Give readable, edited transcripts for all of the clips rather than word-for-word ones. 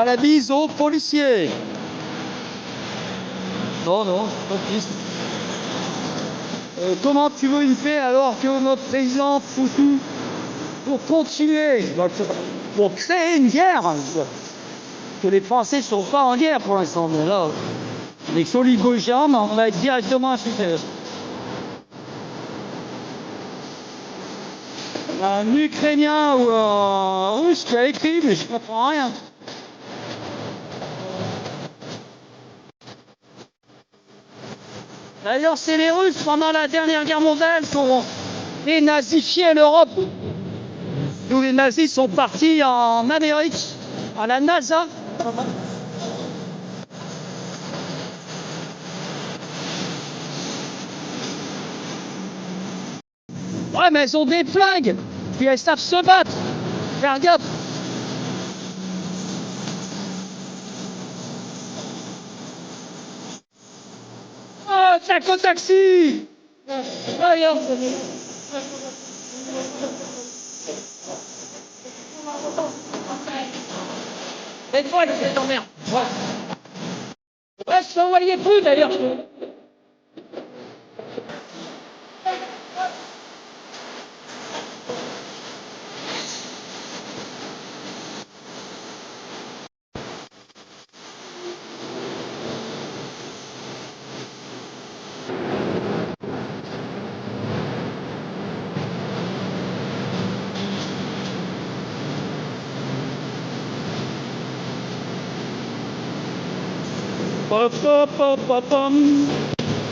À la bise aux policiers. Non, non, pas de piste. Comment tu veux une paix alors que notre président foutu pour continuer, pour créer une guerre, que les Français ne sont pas en guerre pour l'instant, mais là, les oligo-géants, on va être directement insultés. Un Ukrainien ou un Russe qui a écrit, mais je comprends rien. D'ailleurs, c'est les Russes, pendant la dernière guerre mondiale, qui ont dénazifié l'Europe. D'où les nazis sont partis en Amérique, à la NASA. Ouais, mais elles ont des flingues, puis elles savent se battre. Faire gaffe. Oh, taco taxi. Regarde. Et toi, tu t'emmerdes. Ouais, je t'envoyais plus d'ailleurs.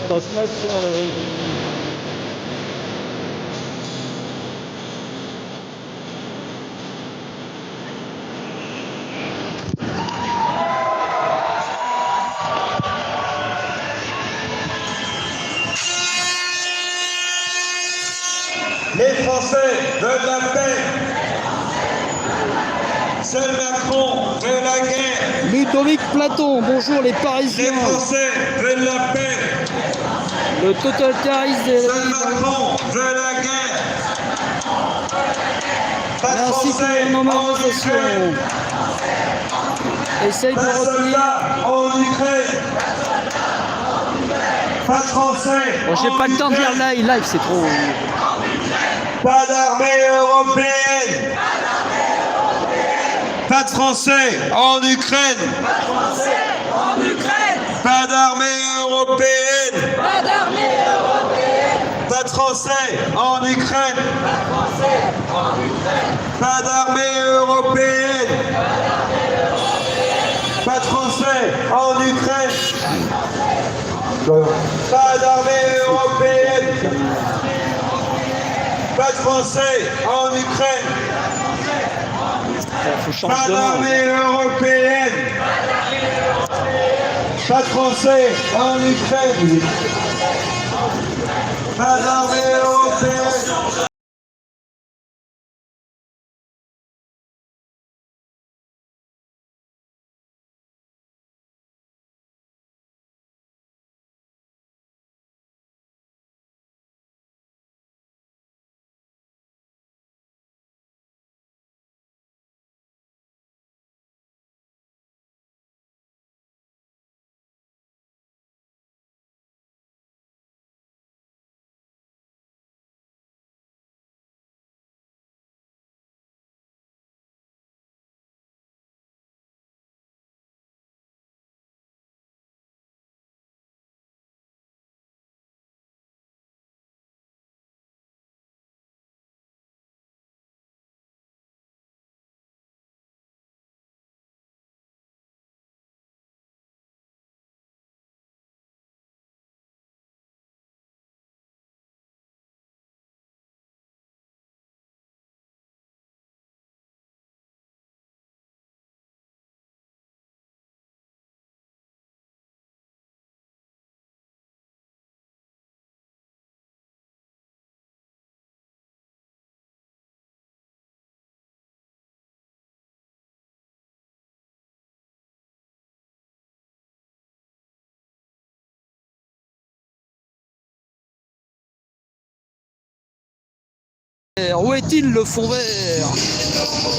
Ça se met sur Les Français veulent la paix. Seul Macron veut la guerre. Ludovic Platon, bonjour les Les Parisiens. Français veulent la paix. Le totalitarisme des Seul Macron veut la guerre. Pas de ainsi que Français la en normalisation. Ukraine. Essaye de Pas de retenir. soldats en Ukraine. Pas de Français. Bon, j'ai en pas le temps de Ukraine. lire live, c'est trop. Pas d'armée européenne. Pas de Français en Ukraine. Pas d'armée européenne. Pas de Français en Ukraine. Pas d'armée européenne. Pas de Français en Ukraine. Pas d'armée européenne. Pas de Français en Ukraine. Faut changer Pas de langue. d'armée européenne. Pas de Français en Ukraine. Pas d'armée européenne. Où est-il le fond vert?